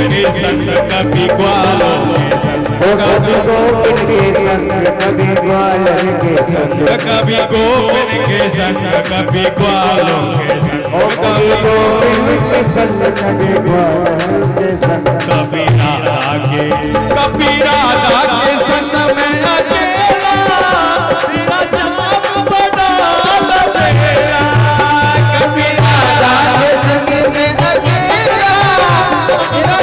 कभी ग्वालों के संग, कभी गोपिन के संग, कभी ग्वालों के संग, कभी गोपिन के संग, कभी ग्वालों के संग, कभी गोपिन के संग, कभी ग्वालों के संग, कभी राधा के संग में अकेला तेरा जाम बड़ा लबेला, कभी राधा के संग में अकेला तेरा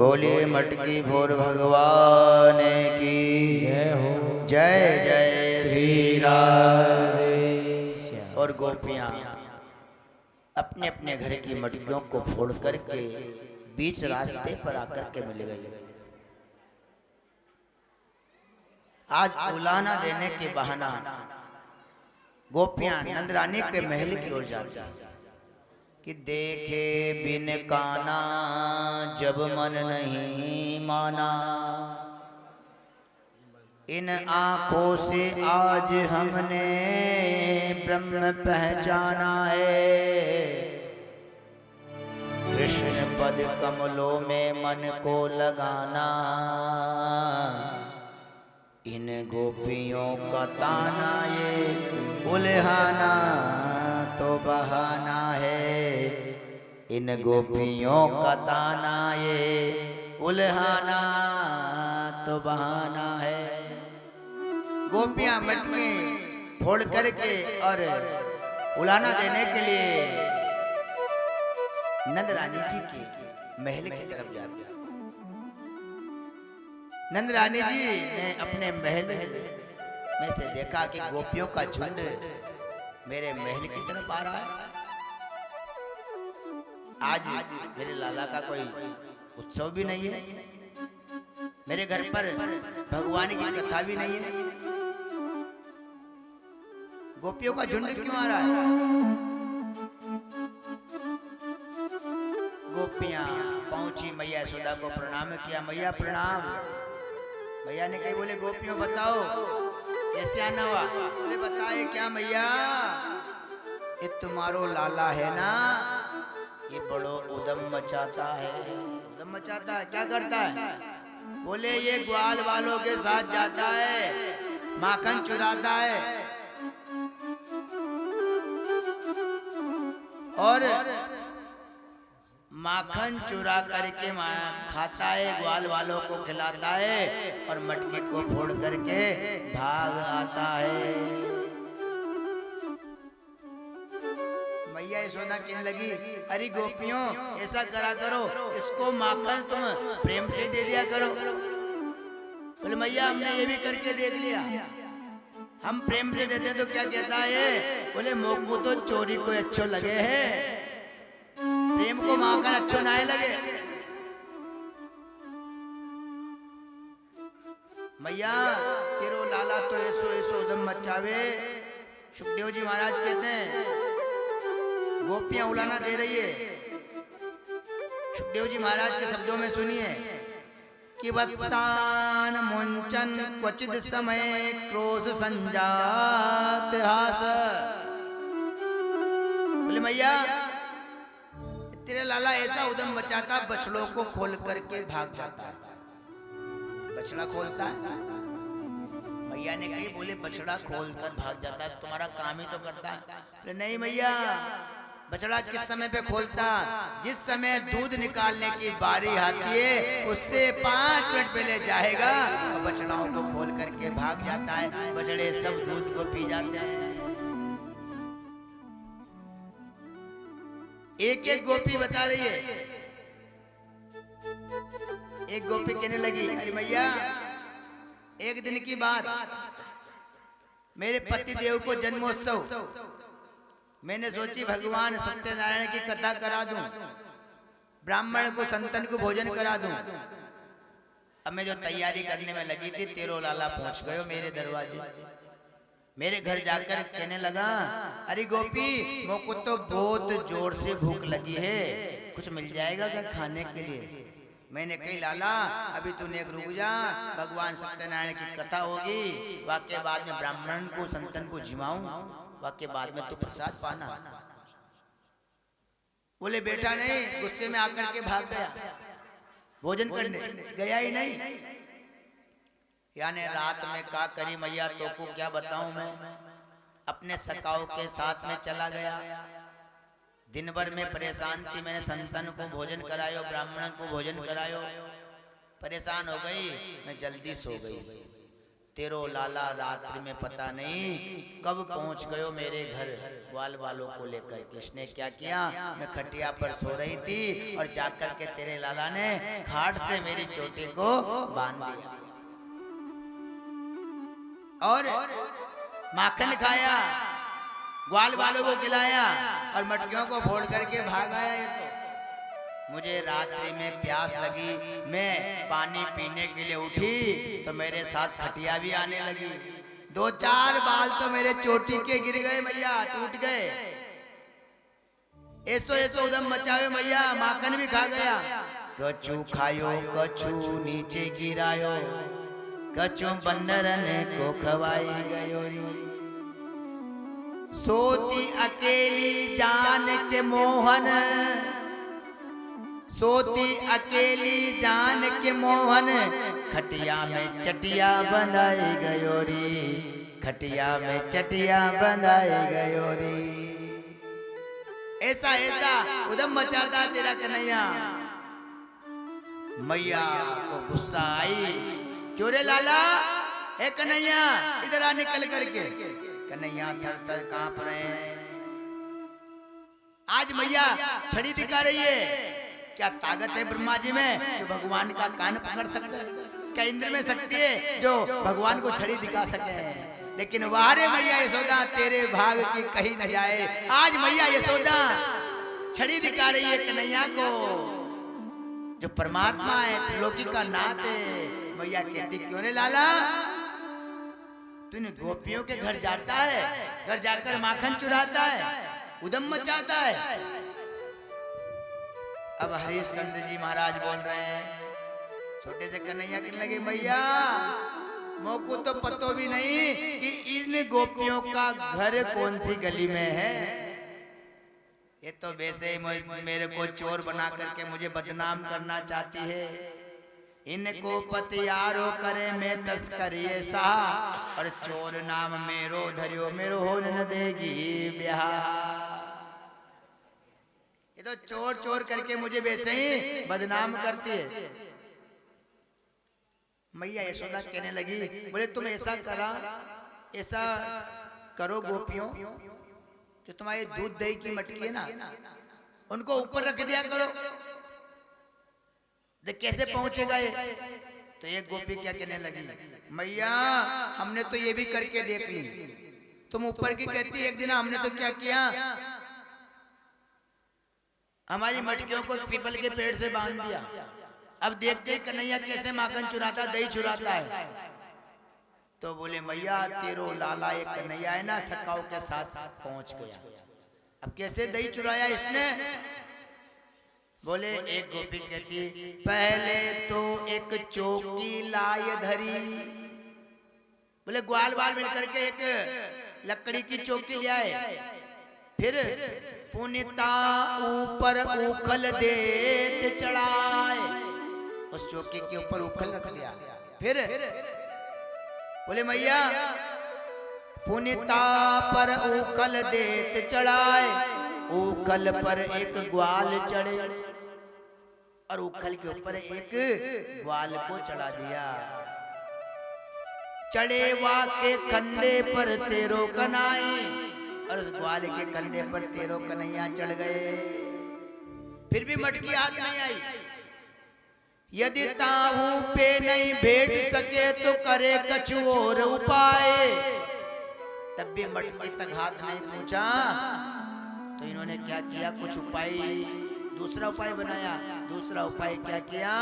बोलिए मटकी फोर भगवान की जय हो। जय जय श्री राम। और गोपियां अपने अपने घर की मटकियों को फोड़ करके बीच रास्ते पर आकर के मिल गई। आज उलाना देने के बहाना गोपियां नंदरानी के महल की ओर जाती कि देखे बिन काना जब मन नहीं माना, इन आंखों से आज हमने ब्रह्म पहचाना है। कृष्ण पद कमलों में मन को लगाना, इन गोपियों का ताना ये उल्हाना तो बहाना है। इन गोपियों का ताना ये उल्हाना तो बहाना है। गोपियां मटकी फोड़ करके और उलाना देने के लिए नंद रानी जी के महल की तरफ जाती। नंद रानी जी ने अपने महल में से देखा कि गोपियों का झुंड मेरे महल की तरफ आ रहा है। आज मेरे लाला का कोई उत्सव भी नहीं है, मेरे घर पर भगवान की कथा भी नहीं है, गोपियों का झुंड क्यों आ रहा है? गोपियां पहुंची, मैया यशोदा को प्रणाम किया। मैया प्रणाम। मैया ने कही, बोले गोपियों बताओ कैसे आना हुआ? बोले बताए क्या मैया, ये तुम्हारो लाला है ना, ये बड़ो उदम मचाता है। उदम मचाता है, क्या करता है? बोले ये ग्वाल वालों के साथ जाता है, माखन चुराता है और माखन चुरा करके खाता है, ग्वाल वालों को खिलाता है और मटकी को फोड़ करके भाग आता है। मैया यशोदा कहने लगी, अरे गोपियों ऐसा करा करो, इसको माखन तुम प्रेम से दे दिया करो। बोले मैया हमने ये भी करके देख लिया, हम प्रेम से देते तो क्या कहता है? बोले मोकू तो चोरी को अच्छो लगे है, प्रेम को माखन अच्छो ना लगे। मैया तेरो लाला तो ऐसो ऐसो उदम मचावे। सुखदेव जी महाराज कहते हैं गोपियां उलाना दे रही है। सुखदेव जी महाराज के शब्दों में सुनिए कि वत्सान मुंचन क्वचित समय क्रोध संजात हास। बोले मैया तेरे लाला ऐसा उदम मचाता, बछड़ों को खोल करके भाग जाता है। बछड़ा खोलता है? मैया ने कही, बोले बछड़ा खोलकर भाग जाता है, तुम्हारा काम ही तो करता है। बोले नहीं मैया, बछड़ा किस समय पे खोलता? जिस समय दूध निकालने की बारी आती है उससे 5 मिनट पहले जाएगा और बछड़ाओं को खोल करके भाग जाता है। बछड़े सब दूध को पी जाते हैं। एक एक गोपी बता रही है। एक गोपी कहने लगी, अरे मैया एक दिन की बात, मेरे पति देव को जन्मोत्सव, मैंने सोची भगवान सत्यनारायण की कथा करा दूं, ब्राह्मण को संतन को भोजन करा दूं। अब मैं जो तैयारी करने में लगी थी, तेरो लाला पहुंच गयो मेरे दरवाजे। मेरे घर जाकर कहने लगा, अरे गोपी मोको तो बहुत जोर से भूख लगी है, कुछ मिल जाएगा क्या खाने के लिए? मैंने कही लाला अभी तूने रुक जा, भगवान सत्यनारायण की कथा होगी, वाके बाद में ब्राह्मण को संतन को जिमाऊं, वाके बाद में तू प्रसाद पाना। बोले बेटा नहीं, गुस्से में आकर के भाग गया, भोजन करने गया ही नहीं। यानी रात में का करी मैया तो को क्या बताऊं मैं, अपने सकाओं के साथ में चला गया। दिन भर में परेशान थी, मैंने संतन को भोजन करायो, ब्राह्मण को भोजन करायो, परेशान हो गई, मैं जल्दी सो गई। तेरो लाला रात्रि में पता नहीं कब पहुंच गयो मेरे घर ग्वाल वालों को लेकर। किसने क्या किया, मैं खटिया पर सो रही थी और जाकर के तेरे लाला ने खाट से मेरी चोटी को बांध दिया और माखन खाया, ग्वाल वालों को खिलाया और मटकियों को फोड़ करके भाग आया। ये तो मुझे रात्रि में प्यास लगी, मैं पानी पीने के लिए उठी तो मेरे साथ खटिया भी आने लगी। 2-4 बाल तो मेरे चोटी के गिर गए मैया, टूट गए। ऐसो ऐसो उदम मचावे मैया, माखन भी खा गया। कछु खायो कछु नीचे गिरायो, कछु बंदरन को खवाई गयो। सोती अकेली जान के मोहन, सोती अकेली जान के मोहन, खटिया में चटिया बंधाई गयो री, खटिया में चटिया बंधाई गयो री। ऐसा ऐसा उदम मचाता तेरा कन्हैया। मैया को गुस्सा आई, क्यों रे लाला, हे कन्हैया इधर आ निकल करके। कन्हैया थर थर कांप रहे हैं। आज मैया छड़ी दिखा रही है। क्या ताकत है ब्रह्मा जी में जो भगवान का कान पकड़ सकते हैं? क्या इंद्र में शक्ति है जो भगवान को छड़ी दिखा सके? लेकिन वारे मैया यशोदा तेरे भाग की कहीं न जाए। आज मैया यशोदा छड़ी दिखा रही है कन्हैया को, जो परमात्मा है, त्रिलोकी का नाथ है। मैया कहती, क्यों रे लाला, तूने गोपियों के घर जाता है, घर जाकर माखन चुराता है, उदम मचाता है। अब हरिश्चंद्र जी महाराज बोल रहे हैं। छोटे से कन्हैया कहने लगे, मैया मोको तो पतो भी नहीं कि इन गोपियों का घर कौन सी गली में है। ये तो वैसे ही मेरे को चोर बना करके मुझे बदनाम करना चाहती है। इनको पतियारो करे मैं तस्करी सा, और चोर नाम मेरो धरियो मेरो हो न देगी ब्याह। ये तो चोर चोर करके मुझे वैसे ही बदनाम करती है। मैया यशोदा कहने लगी, बोले तुम ऐसा करा, ऐसा करो गोपियों, जो तुम्हारे दूध दही की मटकी है ना, उनको ऊपर रख दिया करो, देख कैसे पहुंचेगा ये। तो एक गोपी क्या कहने लगी, मैया हमने तो ये भी करके देख ली, तुम ऊपर की कहती। एक दिन हमने तो क्या किया, हमारी मटकियों को पीपल के पेड़ से बांध दिया। अब देखते कन्हैया कैसे माखन चुराता, दही चुराता है। तो बोले, मैया तेरो लाला एक कन्हैया है ना, सकाऊ के साथ पहुंच गया। अब कैसे दही चुराया इसने? बोले, एक गोपी कहती, पहले तो एक चौकी लाई धरी। बोले ग्वाल बाल मिलकर के एक लकड़ी की चौकी ले आए, फिर पुनिता ऊपर उखल देत चढ़ाए। उस चौकी के ऊपर उखल रख दिया। फिर बोले, मैया पुनिता पर उखल देत चढ़ाए, उखल पर एक ग्वाल चढ़े, और उखल के ऊपर एक ग्वाल को चढ़ा दिया। चढ़े वा के कंधे पर तेरो कन्हैया, और उस ग्वाल के कंधे पर तेरो कन्हैया चढ़ गए। फिर भी मटकी हाथ नहीं आई। यदि ताहू पे नहीं भेट सके तो करे कछु और उपाय। तब भी मटकी तक हाथ नहीं पहुंचा तो इन्होंने क्या किया, कुछ उपाय, दूसरा उपाय बनाया। दूसरा उपाय क्या किया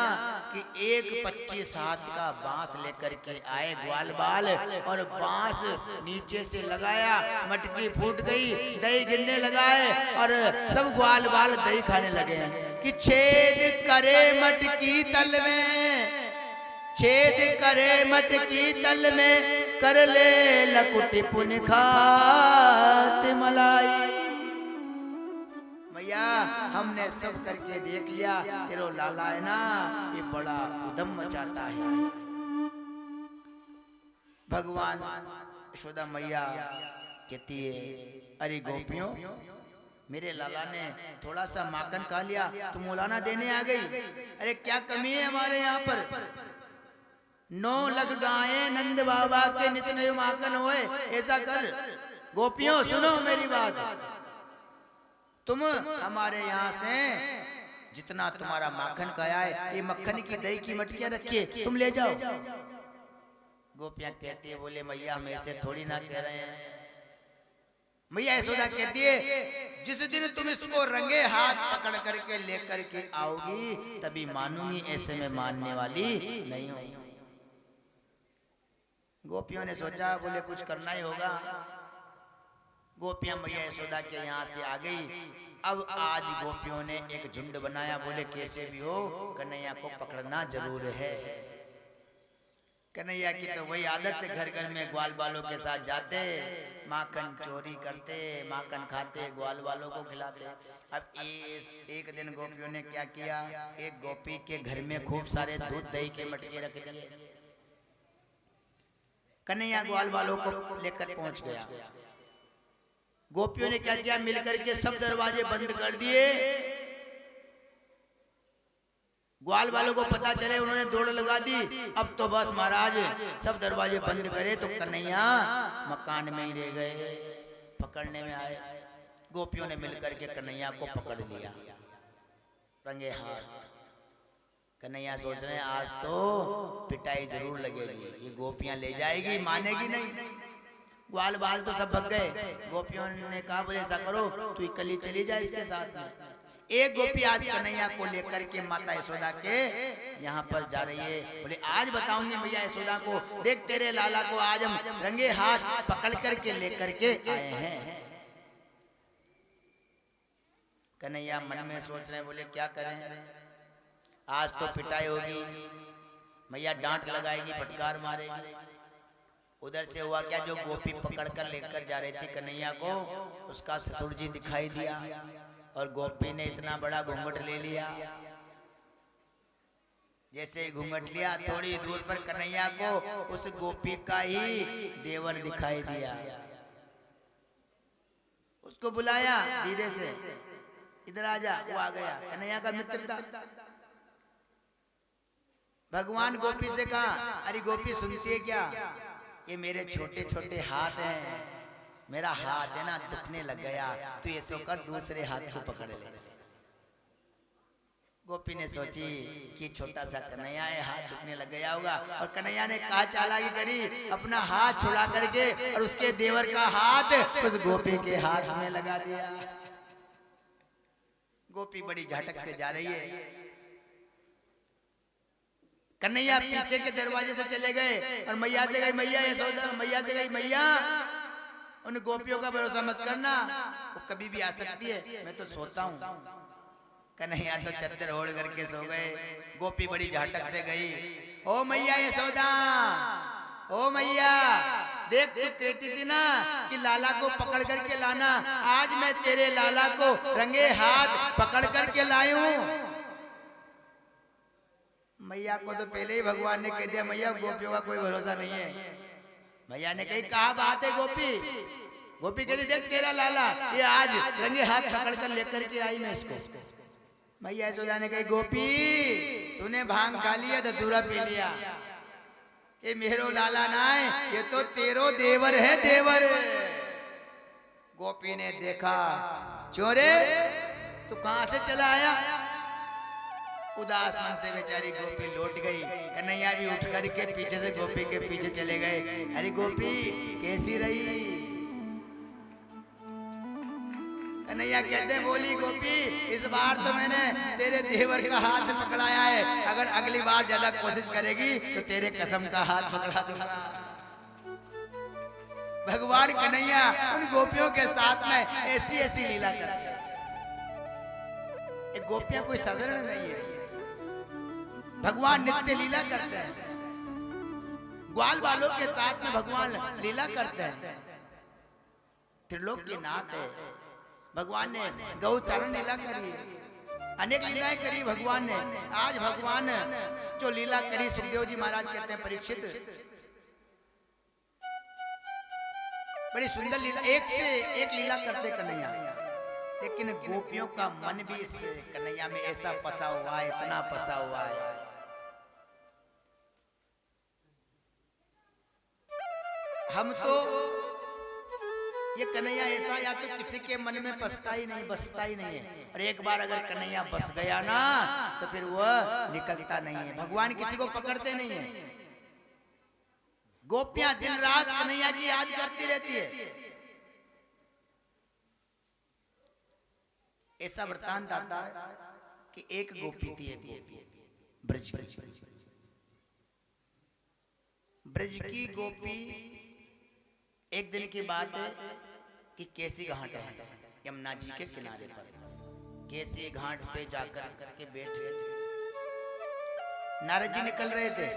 कि एक 25 हाथ का बांस लेकर के आए ग्वाल बाल, और बांस नीचे से लगाया, मटकी फूट गई, दही गिरने लगाए, और सब ग्वाल बाल दही खाने लगे कि छेद करे मटकी तल में, छेद करे मटकी तल में, कर ले लकुटी पुन खात मलाई। मैया हमने सब करके देख लिया, तेरो लाला है ना, ये बड़ा उदम मचाता है। भगवान यशोदा मैया कहती है, अरे गोपियों, मेरे लाला ने थोड़ा सा माखन खा लिया तो मौलाना देने आ गई। अरे क्या कमी है हमारे यहाँ पर? 9 लग गाए नंद बाबा के नित नयो माखन होए। ऐसा कर गोपियों सुनो मेरी बात, तुम हमारे यहाँ से जितना तुम्हारा माखन खाया है, ये मक्खन की दही की मटकियां रखिए, तुम ले जाओ। गोपियां कहती है, बोले मैया हम ऐसे थोड़ी ना कह रहे हैं। मैया यशोदा कहती है, जिस दिन तुम इसको रंगे हाथ पकड़ करके लेकर के आओगी तभी मानूंगी, ऐसे में मानने वाली नहीं हूं। गोपियों ने सोचा, बोले कुछ करना ही होगा। गोपियां मैया यशोदा के यहाँ से आ गई। अब आज गोपियों ने एक झुंड बनाया, बोले कैसे भी हो कन्हैया को पकड़ना जरूर है। कन्हैया की तो वही आदत है, घर घर में ग्वाल बालों के साथ जाते, माखन चोरी करते, माखन खाते, ग्वाल बालों को खिलाते। अब एक दिन गोपियों ने क्या किया, एक गोपी के घर में खूब सारे दूध दही के मटके रख दिए। कन्हैया ग्वाल बालों को लेकर पहुंच गया। गोपियों ने क्या किया, मिलकर के सब दरवाजे बंद कर दिए। ग्वाल वालों को पता चले, उन्होंने दौड़ लगा दी। अब तो बस महाराज सब दरवाजे बंद करे तो कन्हैया मकान में ही रह गए, पकड़ने में आए। गोपियों ने मिलकर के कन्हैया को पकड़ लिया रंगे हाथ। कन्हैया सोच रहे हैं आज तो पिटाई जरूर लगेगी, ये गोपियां ले जाएगी, मानेगी नहीं। ग्वाल बाल तो सब भग गए। गोपियों ने कहा, बोले ऐसा करो तू कल चली जाए इसके साथ में। एक गोपी आज कन्हैया को लेकर के माता यशोदा के यहाँ पर जा रही है। बोले आज बताऊंगी मैया यशोदा को, देख तेरे लाला को आज हम रंगे हाथ पकड़ करके लेकर के आए हैं। कन्हैया मन में सोच रहे हैं, बोले क्या करें, आज तो पिटाई होगी, मैया डांट लगाएगी, फटकार मारेगी। उधर से हुआ क्या, जो गोपी पकड़ कर लेकर जा रही थी कन्हैया को, उसका ससुर जी दिखाई दिया और गोपी ने इतना बड़ा घूंघट ले लिया। जैसे ही घूंघट लिया, थोड़ी दूर पर कन्हैया को उस गोपी का ही देवर दिखाई दिया। उसको बुलाया धीरे से, इधर आ जा। वो आ गया, कन्हैया का मित्र था। भगवान गोपी से कहा, अरे गोपी सुनती है क्या, ये मेरे छोटे छोटे हाथ हैं, मेरा हाथ है ना दुखने लग गया, तो ये सोकर दूसरे हाथ को पकड़ ले। गोपी ने सोची कि छोटा सा कन्हैया है, हाथ दुखने लग गया होगा। और कन्हैया ने कहा चालाकी करी, अपना हाथ छुड़ा करके और उसके देवर का हाथ उस गोपी के हाथ में लगा दिया। गोपी बड़ी झटक से जा रही है। कन्हैया पीछे के दरवाजे से चले गए और मैया से गई, मैया यशोदा, मैया से गई, मैया उन गोपियों का भरोसा मत करना, वो कभी भी आ सकती है, मैं तो सोता हूँ। कन्हैया तो चद्दर ओढ़ करके सो गए। गोपी बड़ी झाटक से गई, ओ मैया यशोदा, ओ मैया देख, तू कहती थी ना कि लाला को पकड़ करके लाना, आज मैं तेरे लाला को रंगे हाथ पकड़ करके लाई हूँ। मैया को तो पहले ही भगवान ने कह दिया, मैया गोपियों का कोई भरोसा नहीं है। मैया ने कही, कहा बात है गोपी। गोपी कहती, देख तेरा लाला ये आज रंगे हाथ पकड़ कर लेकर के आई मैं इसको। मैया यशोदा ने कही, गोपी तूने भांग खा लिया, धतूरा पी लिया, ये मेरो लाला ना है, ये तो तेरो देवर है, देवर। गोपी ने देखा, चोरे तू कहां से चला आया। उदास मन से बेचारी गोपी लौट गई। कन्हैया भी उठ करके पीछे से गोपी के पीछे चले गए। अरे गोपी कैसी रही। कन्हैया कहते, बोली गोपी इस बार तो मैंने तेरे देवर का हाथ पकड़ाया है, अगर अगली बार ज्यादा कोशिश करेगी तो तेरे कसम का हाथ पकड़ा दूंगा। भगवान कन्हैया उन गोपियों के साथ में ऐसी ऐसी लीला करते हैं। गोपियां कोई साधारण नहीं है, भगवान नित्य लीला करते हैं। ग्वाल बालों के साथ में भगवान लीला करते हैं। त्रिलोक के नाथ है भगवान ने, गौचरण लीला करी है, अनेक लीलाएं करी भगवान ने। आज भगवान जो लीला करी, सुखदेव जी महाराज कहते हैं, परीक्षित बड़ी सुंदर लीला, एक से एक लीला करते कन्हैया, लेकिन गोपियों का मन भी इस कन्हैया में ऐसा फंसा हुआ है, इतना फंसा हुआ है। हम तो ये कन्हैया ऐसा या तो किसी के मन में बसता ही नहीं है, और एक बार अगर कन्हैया बस गया ना तो फिर वह निकलता नहीं है। भगवान किसी को पकड़ते नहीं है। गोपियां दिन रात कन्हैया की याद करती रहती है। ऐसा वृत्तांत आता है कि एक गोपी थी, ब्रज की गोपी। एक दिन की बात है कि कैसी घाट है यमुना जी के किनारे पर। कैसी घाट पे जाकर करके बैठ गए। नारद जी निकल रहे थे।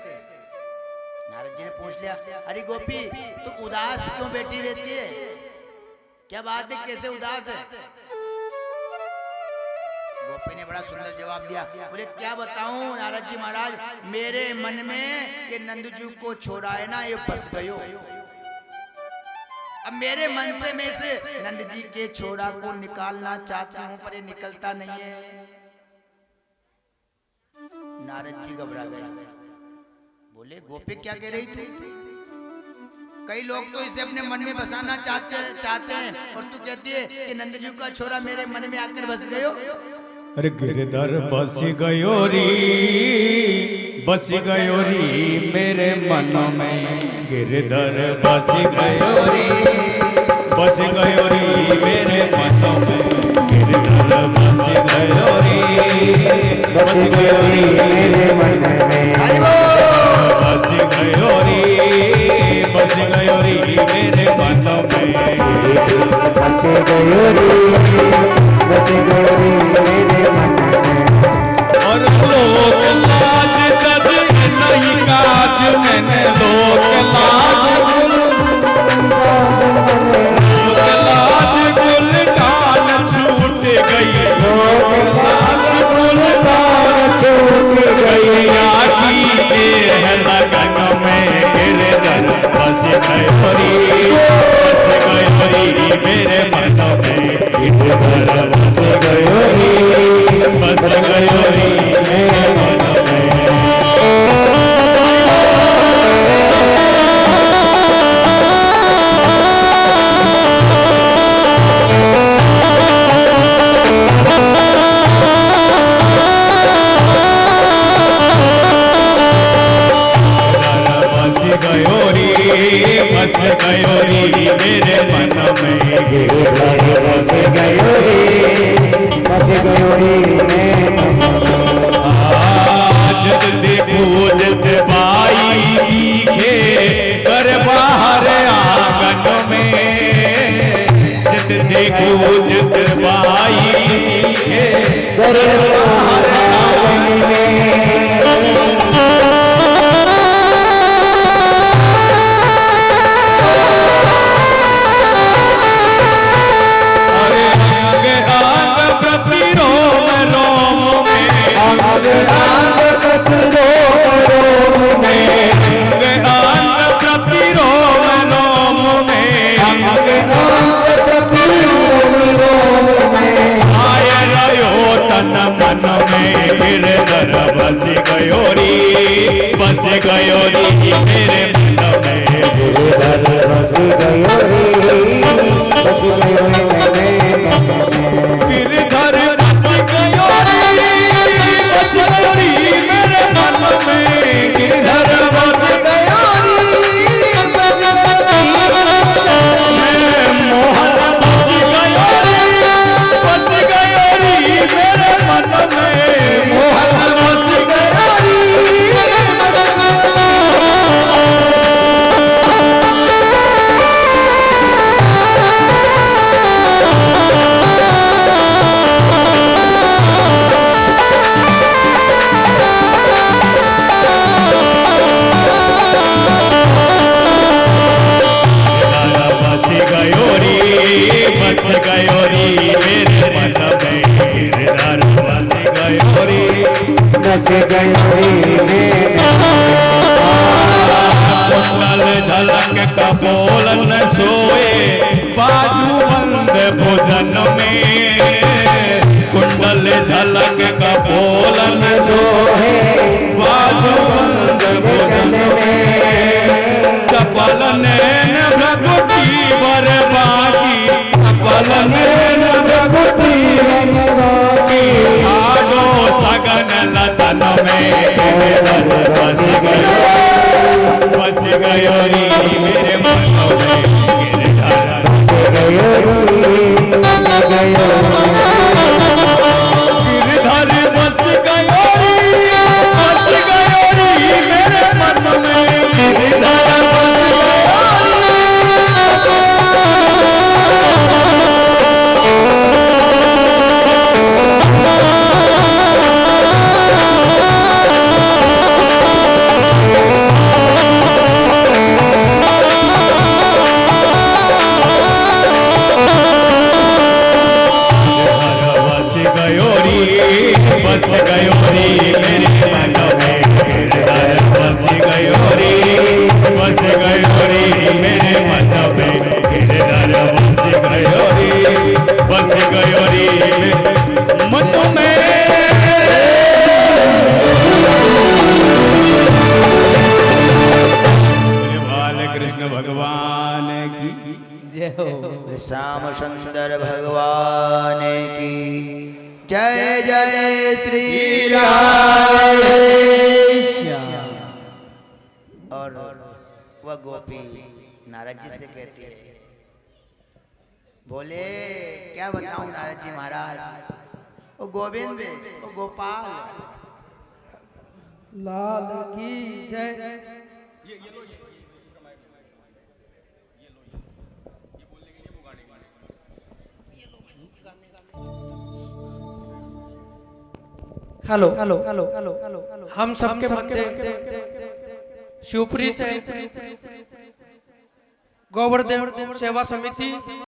नारद जी ने पूछ लिया, अरे गोपी तू उदास क्यों बैठी रहती है? क्या बात है, कैसे उदास है? गोपी ने बड़ा सुंदर जवाब दिया। बोले क्या बताऊं नारद जी महाराज, मेरे मन में ये नंद जी को छोड़ा है ना, ये फंस गयो। अब मेरे मन से मैं से नंद जी के छोड़ा को निकालना चाहता हूं, पर ये निकलता नहीं है। नारद जी घबरा गए। बोले गोपी क्या कह रही थी? कई लोग तो इसे अपने मन में बसाना चाहते हैं, और तू कहती है कि नंद जी का छोरा मेरे मन में आकर बस गयो। अरे गिरधर बस गयो री मेरे मन में। गिरधर बस गयो री मेरे मन में। गिरधर बस गयो री मेरे मन में। बस गयो री मेरे मन में। बस गयो री मेरे मन में। और लोक लाज कद नहीं काज मैंने। लोक लाज गुल कान छूट गई। लोक लाज गुल कान छूट गई। आगी के लगन में गिरधर बस गयो री मेरे मन में। गिरधर बस गयो री मेरे मन में। बस गयो री मेरे मन में। गिरधर बस गयो री मेरे मन में। आज पूजत बाई दिखे कर बाहर आंगन में। जित पूजत बाई दिखे कर बाहर आंगन में। बस गयो री मेरे मन में। गिरधर बस गयो री गिरधर बस गयो री मेरे मन में। गिरधर बस गयो री मोहन बस गयो री मेरे मन में। मोहन बस गयो री। कुंडल झलक कपोल न सोए बाजू बंद भोजन में। कुंडल झलक कपोल न सोए बाजू बंद भोजन में। चपल नैन बस गयो रे मेरे मन में गिरधर गिरधर बस गयो रे मेरे मन में गिरधर बस बस गयो रे मेरे मन में गिरधर बस गयो रे मेरे मन में गिरधर बस गयो रे मन में बाल कृष्ण भगवान की जय हो। श्याम सुंदर भगवान की जय जय श्री राम। और वह गोपी नारद जी से कहती है, बोले क्या बताऊं नारद जी महाराज, वो गोविंद वो गोपाल लाल की जय। Hello hello hello hello hello हम सबके मध्य शिवपुरी से गोवर्धन सेवा समिति